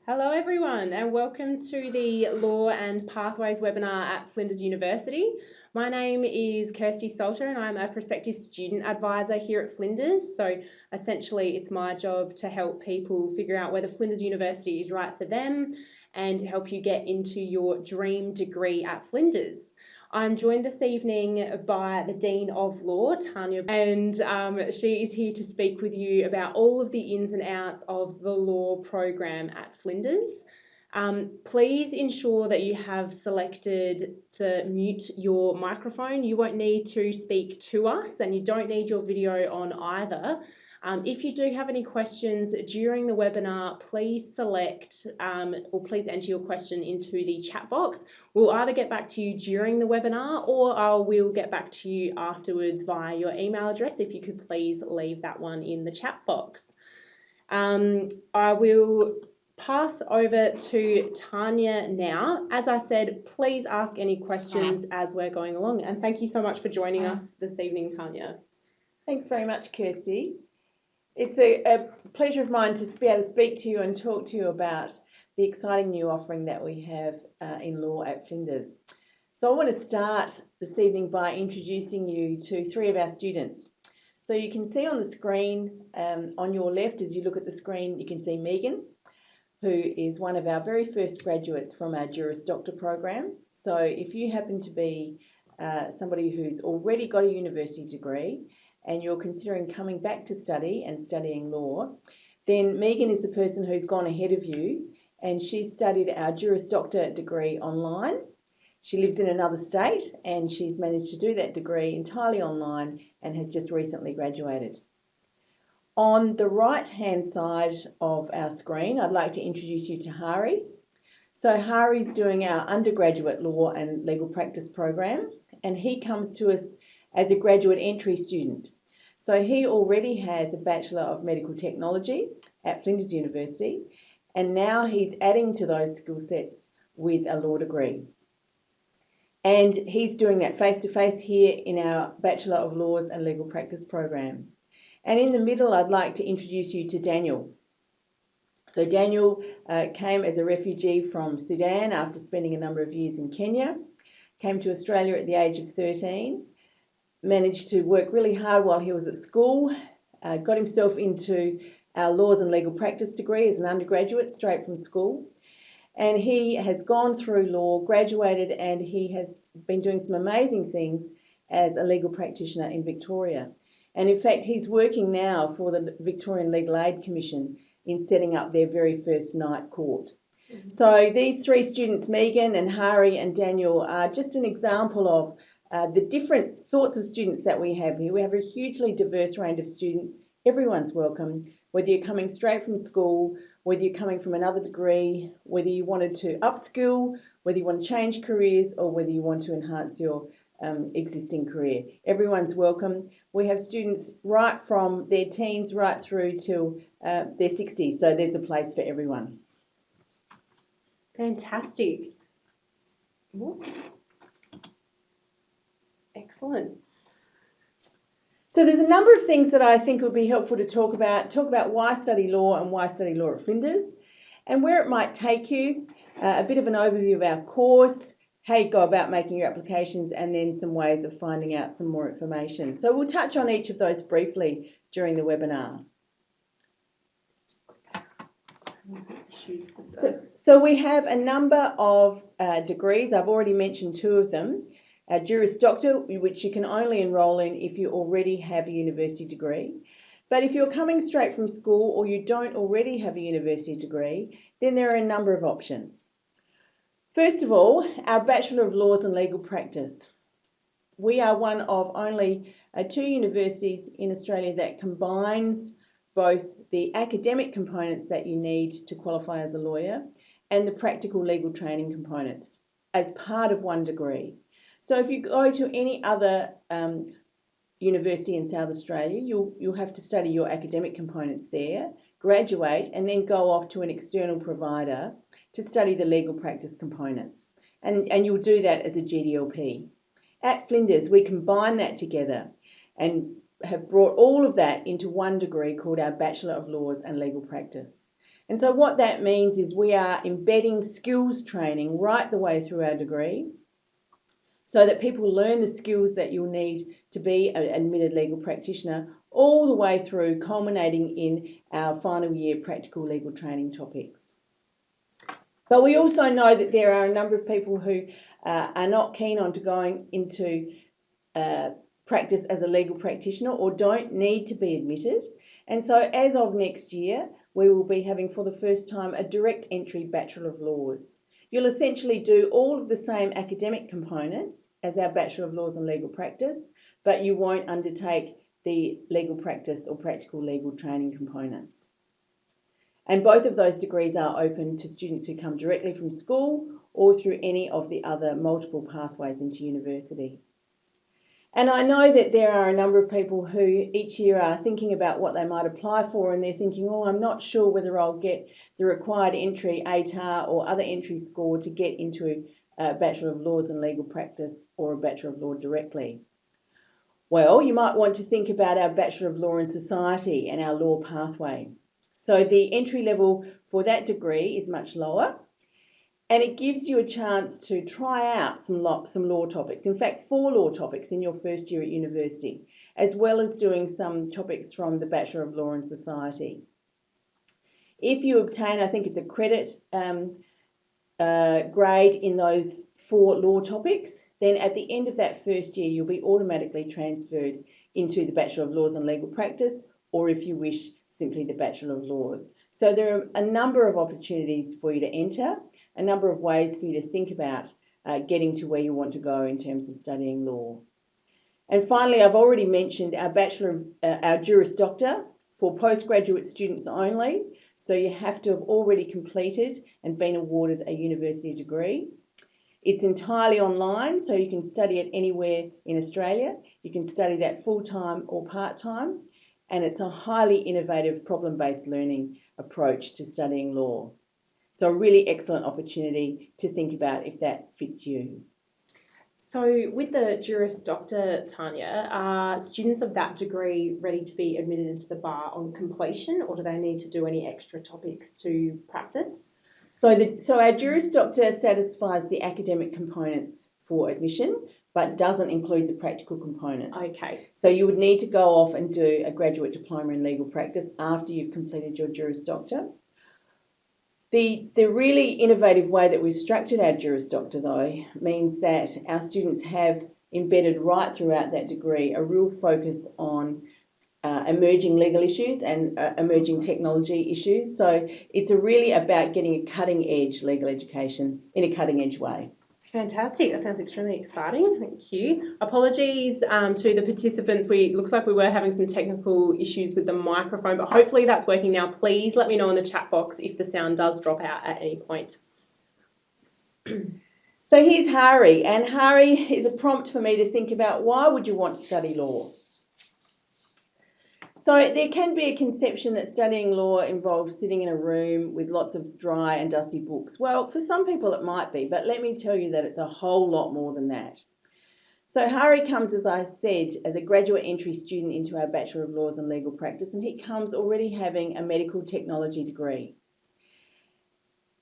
Hello everyone and welcome to the Law and Pathways webinar at Flinders University. My name is Kirsty Salter and I'm a prospective student advisor here at Flinders. So essentially it's my job to help people figure out whether Flinders University is right for them and to help you get into your dream degree at Flinders. I'm joined this evening by the Dean of Law, Tanya, and she is here to speak with you about all of the ins and outs of the law program at Flinders. Please ensure that you have selected to mute your microphone. You won't need to speak to us and you don't need your video on either. If you do have any questions during the webinar, please select or please enter your question into the chat box. We'll either get back to you during the webinar or I will get back to you afterwards via your email address. If you could please leave that one in the chat box. I will pass over to Tanya now. As I said, please ask any questions as we're going along. And thank you so much for joining us this evening, Tanya. Thanks very much, Kirsty. It's a pleasure of mine to be able to speak to you and talk to you about the exciting new offering that we have in law at Flinders. So I want to start this evening by introducing you to three of our students. So you can see on the screen, on your left, as you look at the screen, you can see Megan, who is one of our very first graduates from our Juris Doctor program. So if you happen to be somebody who's already got a university degree and you're considering coming back to study and studying law, then Megan is the person who's gone ahead of you, and she studied our Juris Doctor degree online. She lives in another state and she's managed to do that degree entirely online and has just recently graduated. On the right-hand side of our screen, I'd like to introduce you to Hari. So Hari's doing our undergraduate law and legal practice program, and he comes to us as a graduate entry student. So he already has a Bachelor of Medical Technology at Flinders University, and now he's adding to those skill sets with a law degree. And he's doing that face-to-face here in our Bachelor of Laws and Legal Practice program. And in the middle, I'd like to introduce you to Daniel. So Daniel came as a refugee from Sudan after spending a number of years in Kenya, came to Australia at the age of 13, managed to work really hard while he was at school, got himself into our Laws and Legal Practice degree as an undergraduate straight from school. And he has gone through law, graduated, and he has been doing some amazing things as a legal practitioner in Victoria. And in fact, he's working now for the Victorian Legal Aid Commission in setting up their very first night court. So these three students, Megan and Hari and Daniel, are just an example of the different sorts of students that we have here. We have a hugely diverse range of students. Everyone's welcome, whether you're coming straight from school, whether you're coming from another degree, whether you wanted to upskill, whether you want to change careers, or whether you want to enhance your existing career. Everyone's welcome. We have students right from their teens right through till their 60s, so there's a place for everyone. Fantastic. Excellent. So there's a number of things that I think would be helpful to talk about why study law and why study law at Flinders, and where it might take you, a bit of an overview of our course, how you go about making your applications, and then some ways of finding out some more information. So we'll touch on each of those briefly during the webinar. So we have a number of degrees. I've already mentioned two of them. A Juris Doctor, which you can only enrol in if you already have a university degree. But if you're coming straight from school or you don't already have a university degree, then there are a number of options. First of all, our Bachelor of Laws and Legal Practice. We are one of only two universities in Australia that combines both the academic components that you need to qualify as a lawyer and the practical legal training components as part of one degree. So if you go to any other university in South Australia, you'll have to study your academic components there, graduate, and then go off to an external provider to study the legal practice components. And you'll do that as a GDLP. At Flinders, we combine that together and have brought all of that into one degree called our Bachelor of Laws and Legal Practice. And so what that means is we are embedding skills training right the way through our degree so that people learn the skills that you'll need to be an admitted legal practitioner all the way through, culminating in our final year practical legal training topics. But we also know that there are a number of people who are not keen on going into practice as a legal practitioner or don't need to be admitted. And so as of next year, we will be having for the first time a direct entry Bachelor of Laws. You'll essentially do all of the same academic components as our Bachelor of Laws and Legal Practice, but you won't undertake the legal practice or practical legal training components. And both of those degrees are open to students who come directly from school or through any of the other multiple pathways into university. And I know that there are a number of people who each year are thinking about what they might apply for, and they're thinking, oh, I'm not sure whether I'll get the required entry ATAR or other entry score to get into a Bachelor of Laws and Legal Practice or a Bachelor of Law directly. Well, you might want to think about our Bachelor of Law in Society and our law pathway. So the entry level for that degree is much lower, and it gives you a chance to try out some law topics. In fact, 4 law topics in your first year at university, as well as doing some topics from the Bachelor of Law in Society. If you obtain, I think it's a credit grade in those 4 law topics, then at the end of that first year, you'll be automatically transferred into the Bachelor of Laws and Legal Practice, or if you wish, simply the Bachelor of Laws. So there are a number of opportunities for you to enter, a number of ways for you to think about getting to where you want to go in terms of studying law. And finally, I've already mentioned our our Juris Doctor for postgraduate students only. So you have to have already completed and been awarded a university degree. It's entirely online, so you can study it anywhere in Australia. You can study that full-time or part-time, and it's a highly innovative problem-based learning approach to studying law. So a really excellent opportunity to think about if that fits you. So with the Juris Doctor, Tanya, are students of that degree ready to be admitted into the bar on completion, or do they need to do any extra topics to practice? So our Juris Doctor satisfies the academic components for admission, but doesn't include the practical components. Okay. So you would need to go off and do a graduate diploma in legal practice after you've completed your Juris Doctor. The really innovative way that we've structured our Juris Doctor, though, means that our students have embedded right throughout that degree a real focus on emerging legal issues and emerging technology issues. So it's really about getting a cutting-edge legal education in a cutting-edge way. Fantastic. That sounds extremely exciting. Thank you. Apologies to the participants. Looks like we were having some technical issues with the microphone, but hopefully that's working now. Please let me know in the chat box if the sound does drop out at any point. So here's Hari, and Hari is a prompt for me to think about why would you want to study law? So there can be a conception that studying law involves sitting in a room with lots of dry and dusty books. Well, for some people it might be, but let me tell you that it's a whole lot more than that. So Hari comes, as I said, as a graduate entry student into our Bachelor of Laws and Legal Practice, and he comes already having a medical technology degree.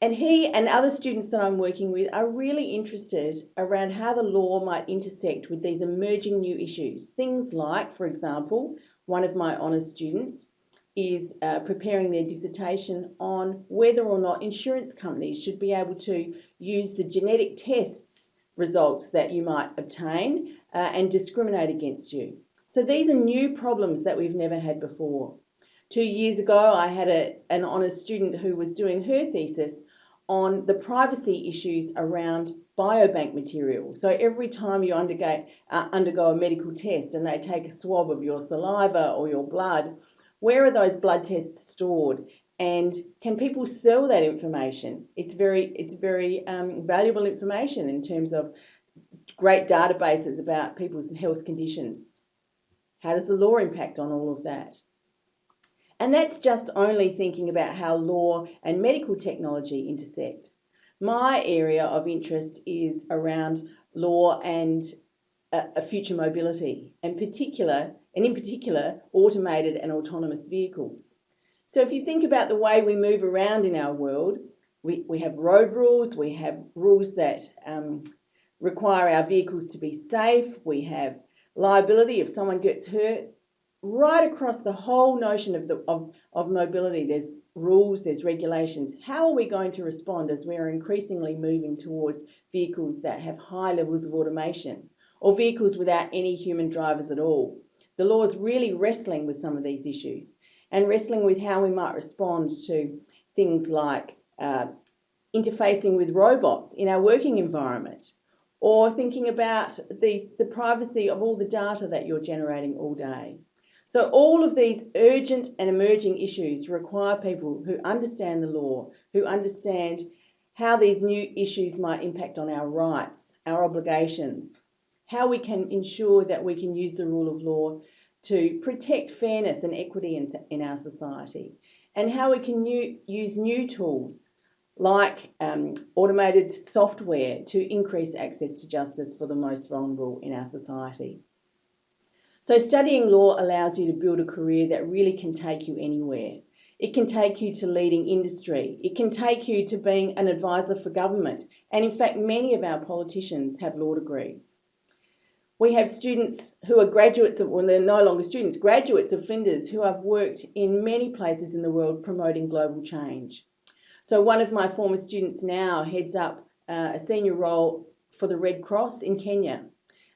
And he and other students that I'm working with are really interested around how the law might intersect with these emerging new issues. Things like, for example, one of my honours students is preparing their dissertation on whether or not insurance companies should be able to use the genetic tests results that you might obtain and discriminate against you. So these are new problems that we've never had before. 2 years ago, I had an honours student who was doing her thesis on the privacy issues around biobank material. So every time you undergo a medical test and they take a swab of your saliva or your blood, where are those blood tests stored? And can people sell that information? It's very valuable information in terms of great databases about people's health conditions. How does the law impact on all of that? And that's just only thinking about how law and medical technology intersect. My area of interest is around law and future mobility, and in particular, automated and autonomous vehicles. So if you think about the way we move around in our world, we have road rules, we have rules that require our vehicles to be safe, we have liability if someone gets hurt. Right across the whole notion of mobility, there's rules, there's regulations. How are we going to respond as we're increasingly moving towards vehicles that have high levels of automation or vehicles without any human drivers at all? The law is really wrestling with some of these issues and wrestling with how we might respond to things like interfacing with robots in our working environment, or thinking about the privacy of all the data that you're generating all day. So all of these urgent and emerging issues require people who understand the law, who understand how these new issues might impact on our rights, our obligations, how we can ensure that we can use the rule of law to protect fairness and equity in our society, and how we can use new tools like automated software to increase access to justice for the most vulnerable in our society. So studying law allows you to build a career that really can take you anywhere. It can take you to leading industry. It can take you to being an advisor for government. And in fact, many of our politicians have law degrees. We have students who are graduates of, well, they're no longer students, graduates of Flinders who have worked in many places in the world promoting global change. So one of my former students now heads up a senior role for the Red Cross in Kenya.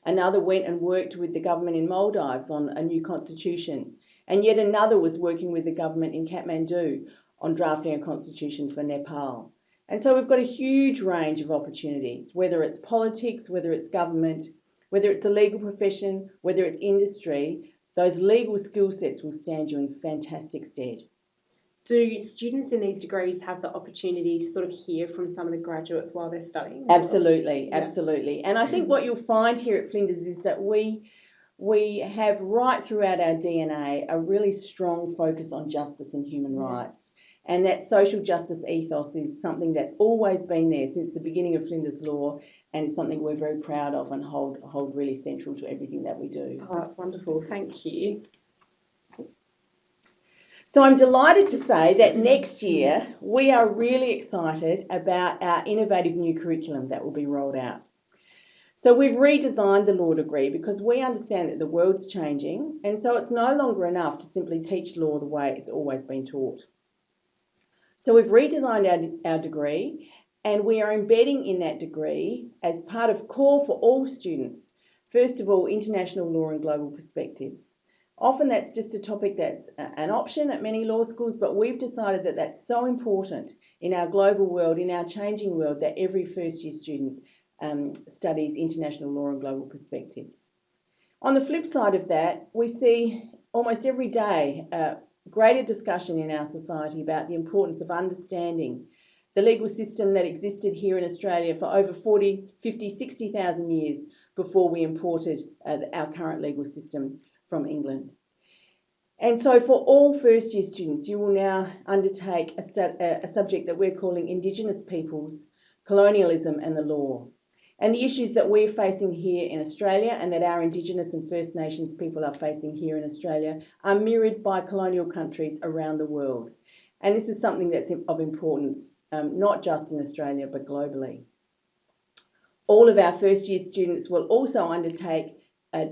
Another went and worked with the government in Maldives on a new constitution. And yet another was working with the government in Kathmandu on drafting a constitution for Nepal. And so we've got a huge range of opportunities, whether it's politics, whether it's government, whether it's the legal profession, whether it's industry. Those legal skill sets will stand you in fantastic stead. Do students in these degrees have the opportunity to sort of hear from some of the graduates while they're studying? Absolutely, absolutely. And I think what you'll find here at Flinders is that we have right throughout our DNA a really strong focus on justice and human rights. And that social justice ethos is something that's always been there since the beginning of Flinders Law, and it's something we're very proud of and hold really central to everything that we do. Oh, that's wonderful. Thank you. So I'm delighted to say that next year we are really excited about our innovative new curriculum that will be rolled out. So we've redesigned the law degree because we understand that the world's changing, and so it's no longer enough to simply teach law the way it's always been taught. So we've redesigned our degree, and we are embedding in that degree, as part of core for all students, first of all, international law and global perspectives. Often that's just a topic that's an option at many law schools, but we've decided that that's so important in our global world, in our changing world, that every first year student studies international law and global perspectives. On the flip side of that, we see almost every day greater discussion in our society about the importance of understanding the legal system that existed here in Australia for over 40, 50, 60,000 years before we imported our current legal system from England. And so for all first year students, you will now undertake a subject that we're calling Indigenous Peoples, Colonialism and the Law. And the issues that we're facing here in Australia and that our Indigenous and First Nations people are facing here in Australia are mirrored by colonial countries around the world. And this is something that's of importance, not just in Australia, but globally. All of our first year students will also undertake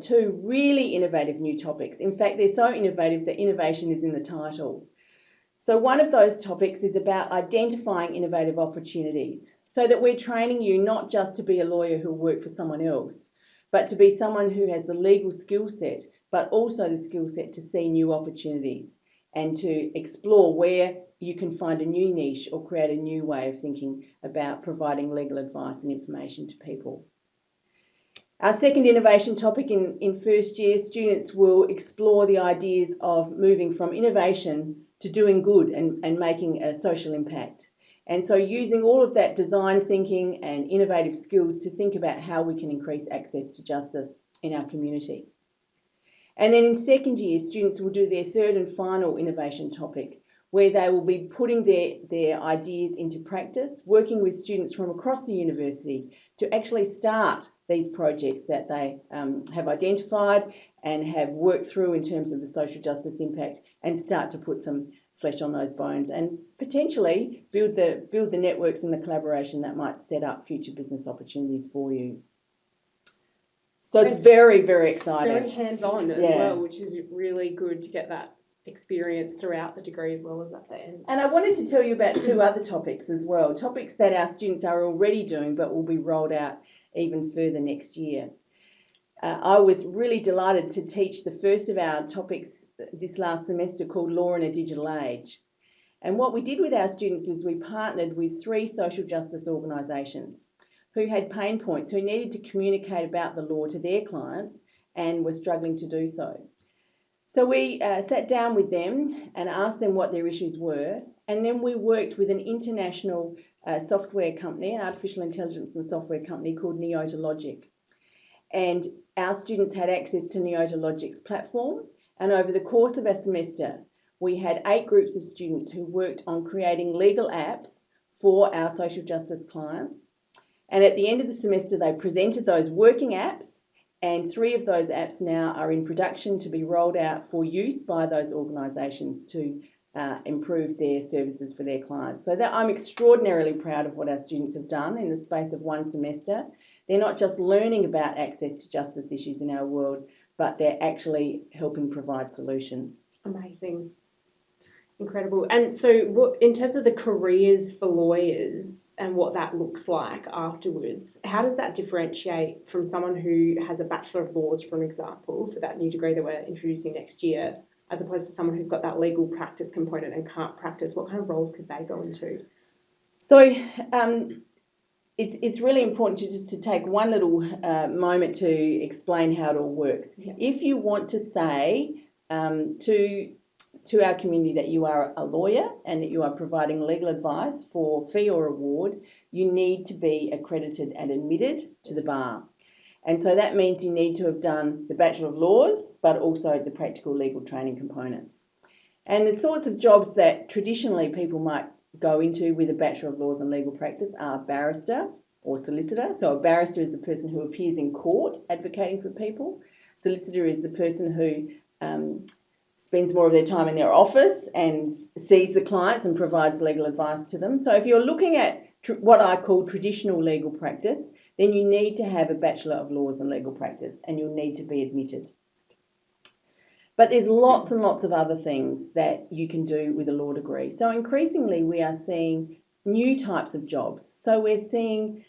two really innovative new topics. In fact, they're so innovative that innovation is in the title. So one of those topics is about identifying innovative opportunities, so that we're training you not just to be a lawyer who'll work for someone else, but to be someone who has the legal skill set, but also the skill set to see new opportunities and to explore where you can find a new niche or create a new way of thinking about providing legal advice and information to people. Our second innovation topic in first year, students will explore the ideas of moving from innovation to doing good and making a social impact. And so using all of that design thinking and innovative skills to think about how we can increase access to justice in our community. And then in second year, students will do their third and final innovation topic, where they will be putting their ideas into practice, working with students from across the university to actually start these projects that they have identified and have worked through in terms of the social justice impact, and start to put some flesh on those bones and potentially build the networks and the collaboration that might set up future business opportunities for you. So it's very, very exciting. Very hands-on as well, which is really good to get that experience throughout the degree as well as at the end. And I wanted to tell you about two other topics as well, topics that our students are already doing but will be rolled out even further next year. I was really delighted to teach the first of our topics this last semester called Law in a Digital Age. And what we did with our students is we partnered with 3 social justice organisations who had pain points, who needed to communicate about the law to their clients and were struggling to do so. So we sat down with them and asked them what their issues were, and then we worked with an international software company, an artificial intelligence and software company called Neotologic. And our students had access to Neotologic's platform, and over the course of a semester, we had 8 groups of students who worked on creating legal apps for our social justice clients. And at the end of the semester, they presented those working apps, and 3 of those apps now are in production to be rolled out for use by those organisations to improve their services for their clients. So that I'm extraordinarily proud of what our students have done in the space of 1 semester. They're not just learning about access to justice issues in our world, but they're actually helping provide solutions. Amazing. Incredible. And so in terms of the careers for lawyers and what that looks like afterwards, how does that differentiate from someone who has a Bachelor of Laws, for example, for that new degree that we're introducing next year, as opposed to someone who's got that legal practice component and can't practice? What kind of roles could they go into? So it's really important to take one little moment to explain how it all works. Yeah. If you want to say to our community that you are a lawyer and that you are providing legal advice for fee or reward, you need to be accredited and admitted to the bar. And so that means you need to have done the Bachelor of Laws, but also the practical legal training components. And the sorts of jobs that traditionally people might go into with a Bachelor of Laws and legal practice are barrister or solicitor. So a barrister is the person who appears in court advocating for people. Solicitor is the person who spends more of their time in their office and sees the clients and provides legal advice to them. So if you're looking at what I call traditional legal practice, then you need to have a Bachelor of Laws and legal practice, and you'll need to be admitted. But there's lots and lots of other things that you can do with a law degree. So increasingly we are seeing new types of jobs. So we're seeing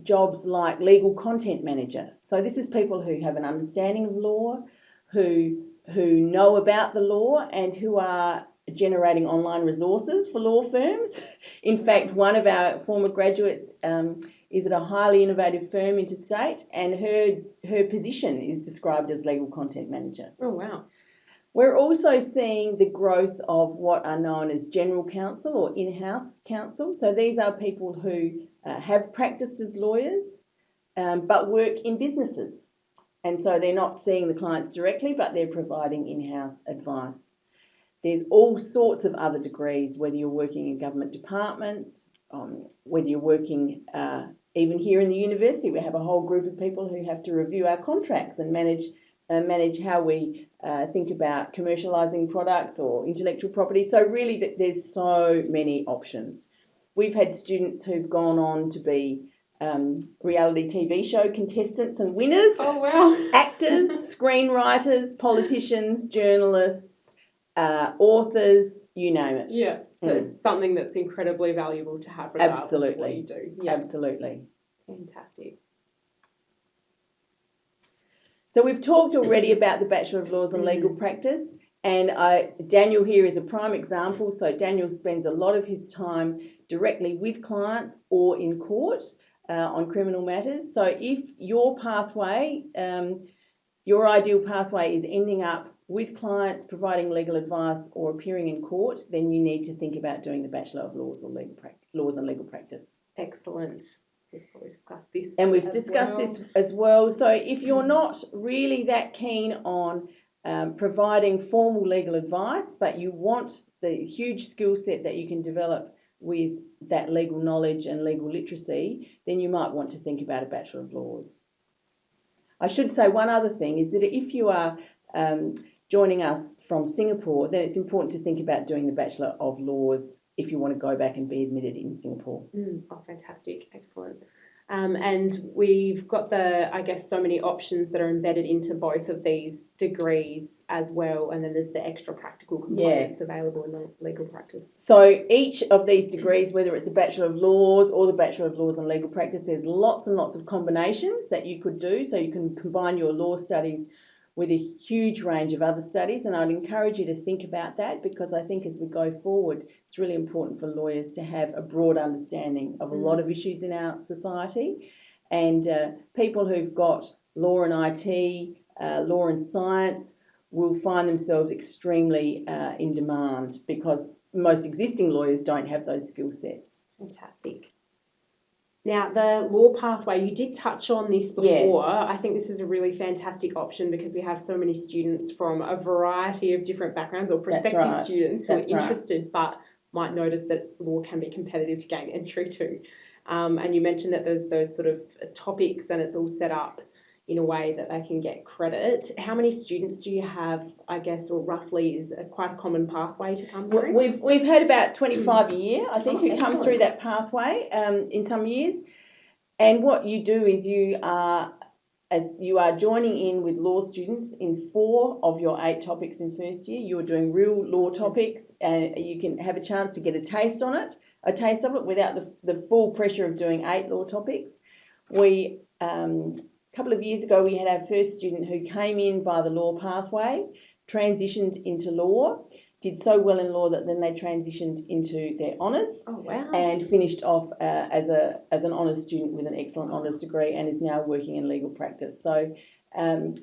jobs like legal content manager. So this is people who have an understanding of law, who know about the law and who are generating online resources for law firms. In fact, one of our former graduates is at a highly innovative firm interstate, and her position is described as legal content manager. Oh, wow. We're also seeing the growth of what are known as general counsel or in-house counsel. So these are people who have practiced as lawyers but work in businesses. And so they're not seeing the clients directly, but they're providing in-house advice. There's all sorts of other degrees, whether you're working in government departments, whether you're working even here in the university. We have a whole group of people who have to review our contracts and manage how we think about commercialising products or intellectual property. So really there's so many options. We've had students who've gone on to be reality TV show contestants and winners. Oh, wow. Actors, screenwriters, politicians, journalists, authors, you name it. Yeah, so it's something that's incredibly valuable to have regardless of what you do. Yeah. Absolutely. Fantastic. So we've talked already about the Bachelor of Laws and Legal Practice, and Daniel here is a prime example. So Daniel spends a lot of his time directly with clients or in court on criminal matters. So if your pathway, your ideal pathway is ending up with clients, providing legal advice or appearing in court, then you need to think about doing the Bachelor of Laws or Laws and Legal Practice. Excellent. We've probably discussed this. And we've discussed this as well. So if you're not really that keen on providing formal legal advice, but you want the huge skill set that you can develop with that legal knowledge and legal literacy, then you might want to think about a Bachelor of Laws. I should say one other thing is that if you are joining us from Singapore, then it's important to think about doing the Bachelor of Laws if you want to go back and be admitted in Singapore. Oh, fantastic. Excellent. And we've got so many options that are embedded into both of these degrees as well. And then there's the extra practical components available in the legal practice. So each of these degrees, whether it's a Bachelor of Laws or the Bachelor of Laws and Legal Practice, there's lots and lots of combinations that you could do. So you can combine your law studies with a huge range of other studies, and I'd encourage you to think about that, because I think as we go forward, it's really important for lawyers to have a broad understanding of a lot of issues in our society, and people who've got law and IT, law and science will find themselves extremely in demand, because most existing lawyers don't have those skill sets. Fantastic. Now, the law pathway, you did touch on this before. Yes. I think this is a really fantastic option because we have so many students from a variety of different backgrounds, or prospective students who are interested but might notice that law can be competitive to gain entry to. And you mentioned that there's those sort of topics and it's all set up in a way that they can get credit. How many students do you have, I guess, or roughly is quite a common pathway to come through? We've had about 25 a year, I think, who come through that pathway in some years. And what you do is you are joining in with law students in 4 of your 8 topics in first year. You're doing real law topics, and you can have a chance to get a taste of it without the full pressure of doing 8 law topics. We a couple of years ago, we had our first student who came in via the law pathway, transitioned into law, did so well in law that then they transitioned into their honours. Oh, wow. And finished off as an honours student with an excellent honours degree, and is now working in legal practice. So don't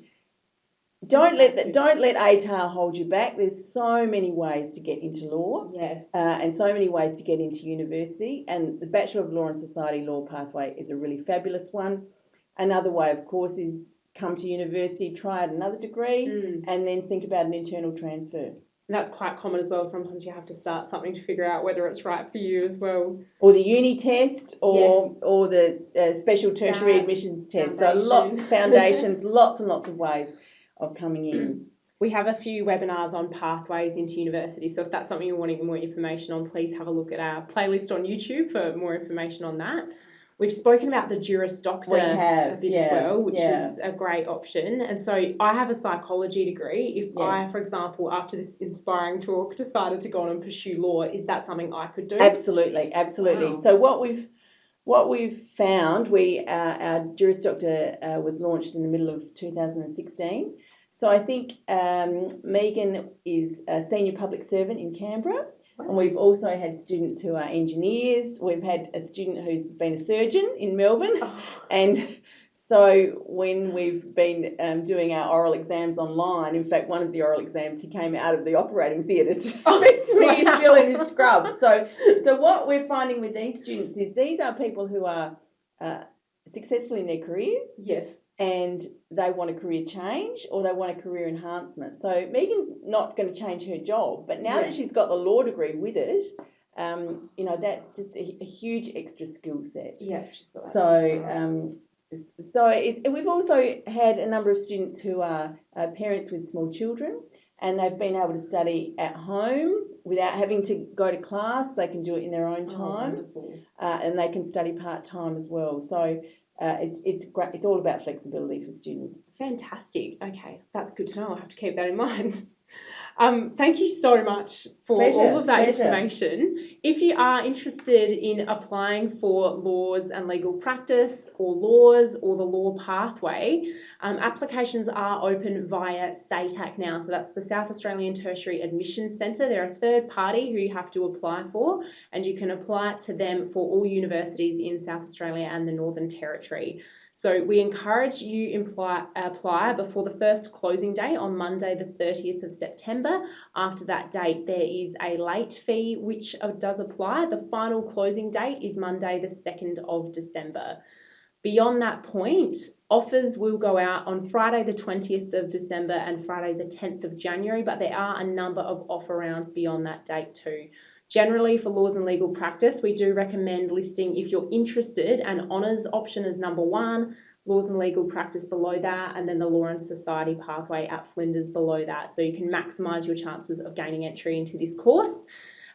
let ATAR hold you back. There's so many ways to get into law. Yes. And so many ways to get into university, and the Bachelor of Law and Society Law pathway is a really fabulous one. Another way, of course, is come to university, try out another degree, and then think about an internal transfer. And that's quite common as well. Sometimes you have to start something to figure out whether it's right for you as well. Or the uni test, or the special tertiary admissions test. So lots of foundations, lots and lots of ways of coming in. We have a few webinars on pathways into university. So if that's something you're wanting more information on, please have a look at our playlist on YouTube for more information on that. We've spoken about the Juris Doctor a bit as well, which is a great option. And so I have a psychology degree. If I, for example, after this inspiring talk, decided to go on and pursue law, is that something I could do? Absolutely. Wow. So what we've found, our Juris Doctor was launched in the middle of 2016. So I think Megan is a senior public servant in Canberra. And we've also had students who are engineers. We've had a student who's been a surgeon in Melbourne. And so when we've been doing our oral exams online, in fact, one of the oral exams, he came out of the operating theatre to speak to me. He's still in his scrubs. So what we're finding with these students is these are people who are successful in their careers. Yes. And they want a career change, or they want a career enhancement. So Megan's not going to change her job, but now that she's got the law degree with it, that's just a huge extra skill set. Yeah, she's got that. We've also had a number of students who are parents with small children, and they've been able to study at home without having to go to class. They can do it in their own time, and they can study part-time as well. So it's great. It's all about flexibility for students. Fantastic. Okay, that's good to know. I'll have to keep that in mind. Thank you so much for all of that information. If you are interested in applying for laws and legal practice, or laws, or the law pathway, applications are open via SATAC now. So that's the South Australian Tertiary Admissions Centre. They're a third party who you have to apply for, and you can apply to them for all universities in South Australia and the Northern Territory. So we encourage you apply before the first closing date on Monday the 30th of September. After that date, there is a late fee which does apply. The final closing date is Monday the 2nd of December. Beyond that point, offers will go out on Friday the 20th of December and Friday the 10th of January, but there are a number of offer rounds beyond that date too. Generally, for laws and legal practice, we do recommend listing, if you're interested, an honours option as number 1, laws and legal practice below that, and then the law and society pathway at Flinders below that. So you can maximise your chances of gaining entry into this course.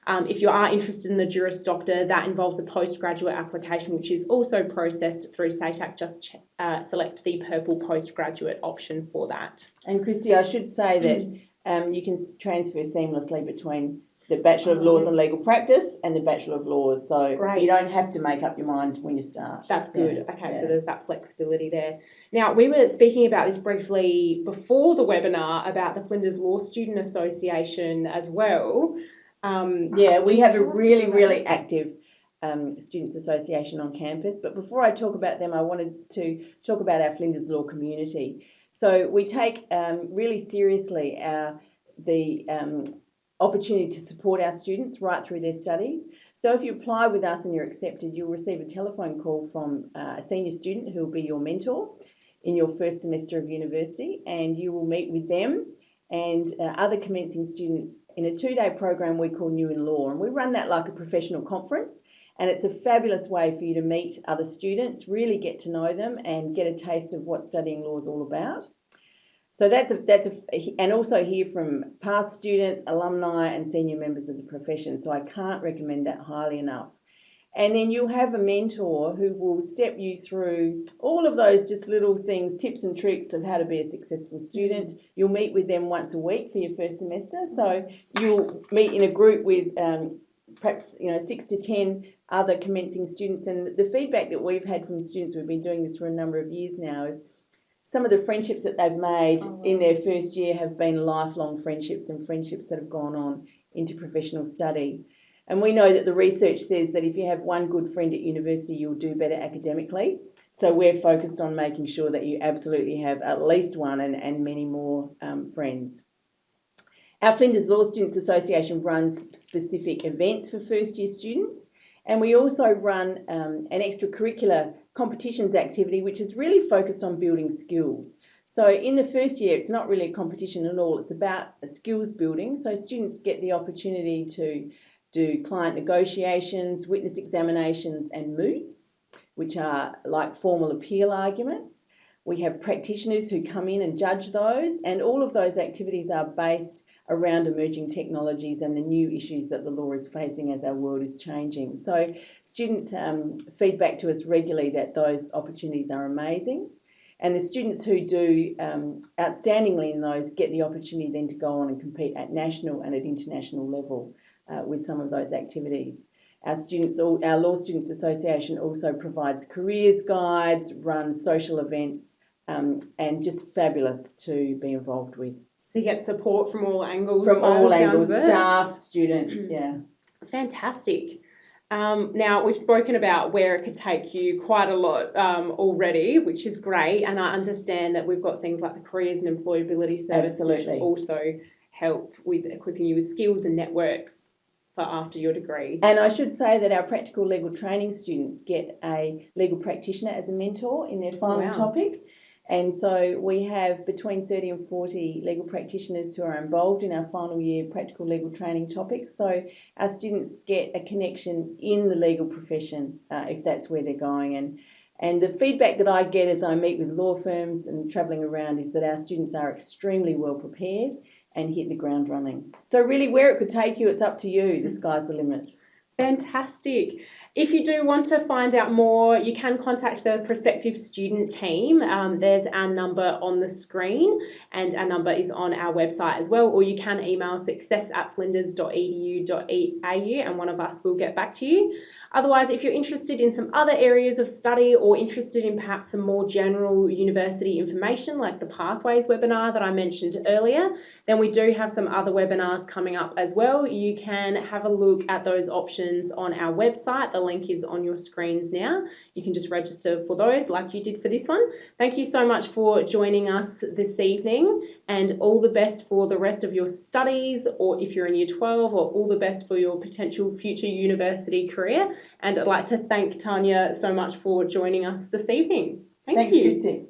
If you are interested in the Juris Doctor, that involves a postgraduate application, which is also processed through SATAC. Just select the purple postgraduate option for that. And Christy, I should say that you can transfer seamlessly between the Bachelor of Laws and Legal Practice and the Bachelor of Laws. So Great. You don't have to make up your mind when you start. That's good. Okay, so there's that flexibility there. Now, we were speaking about this briefly before the webinar about the Flinders Law Student Association as well. We have a really active Students Association on campus. But before I talk about them, I wanted to talk about our Flinders Law community. So we take really seriously the opportunity to support our students right through their studies. So if you apply with us and you're accepted, you'll receive a telephone call from a senior student who will be your mentor in your first semester of university, and you will meet with them and other commencing students in a 2-day program we call New in Law. And we run that like a professional conference, and it's a fabulous way for you to meet other students, really get to know them and get a taste of what studying law is all about. So and also hear from past students, alumni and senior members of the profession. So I can't recommend that highly enough. And then you'll have a mentor who will step you through all of those just little things, tips and tricks of how to be a successful student. You'll meet with them once a week for your first semester. So you'll meet in a group with perhaps 6 to 10 other commencing students. And the feedback that we've had from students, we've been doing this for a number of years now, is some of the friendships that they've made in their first year have been lifelong friendships and friendships that have gone on into professional study. And we know that the research says that if you have one good friend at university, you'll do better academically. So we're focused on making sure that you absolutely have at least one and many more friends. Our Flinders Law Students Association runs specific events for first year students. And we also run an extracurricular competitions activity, which is really focused on building skills. So in the first year, it's not really a competition at all. It's about skills building. So students get the opportunity to do client negotiations, witness examinations and moots, which are like formal appeal arguments. We have practitioners who come in and judge those, and all of those activities are based around emerging technologies and the new issues that the law is facing as our world is changing. So students feed back to us regularly that those opportunities are amazing. And the students who do outstandingly in those get the opportunity then to go on and compete at national and at international level with some of those activities. Our Law Students Association also provides careers guides, runs social events, and just fabulous to be involved with. So you get support from all angles. From all angles, staff, students, yeah. Fantastic. Now, we've spoken about where it could take you quite a lot already, which is great. And I understand that we've got things like the Careers and Employability Service, which also help with equipping you with skills and networks for after your degree. And I should say that our practical legal training students get a legal practitioner as a mentor in their final topic. And so we have between 30 and 40 legal practitioners who are involved in our final year practical legal training topics. So our students get a connection in the legal profession if that's where they're going. And the feedback that I get as I meet with law firms and travelling around is that our students are extremely well prepared and hit the ground running. So really where it could take you, it's up to you. The sky's the limit. Fantastic. If you do want to find out more, you can contact the prospective student team. There's our number on the screen, and our number is on our website as well, or you can email success@flinders.edu.au and one of us will get back to you. Otherwise, if you're interested in some other areas of study or interested in perhaps some more general university information like the Pathways webinar that I mentioned earlier, then we do have some other webinars coming up as well. You can have a look at those options on our website. The link is on your screens now. You can just register for those like you did for this one. Thank you so much for joining us this evening, and all the best for the rest of your studies, or if you're in year 12, or all the best for your potential future university career. And I'd like to thank Tanya so much for joining us this evening. Thank you. Thanks, Christy.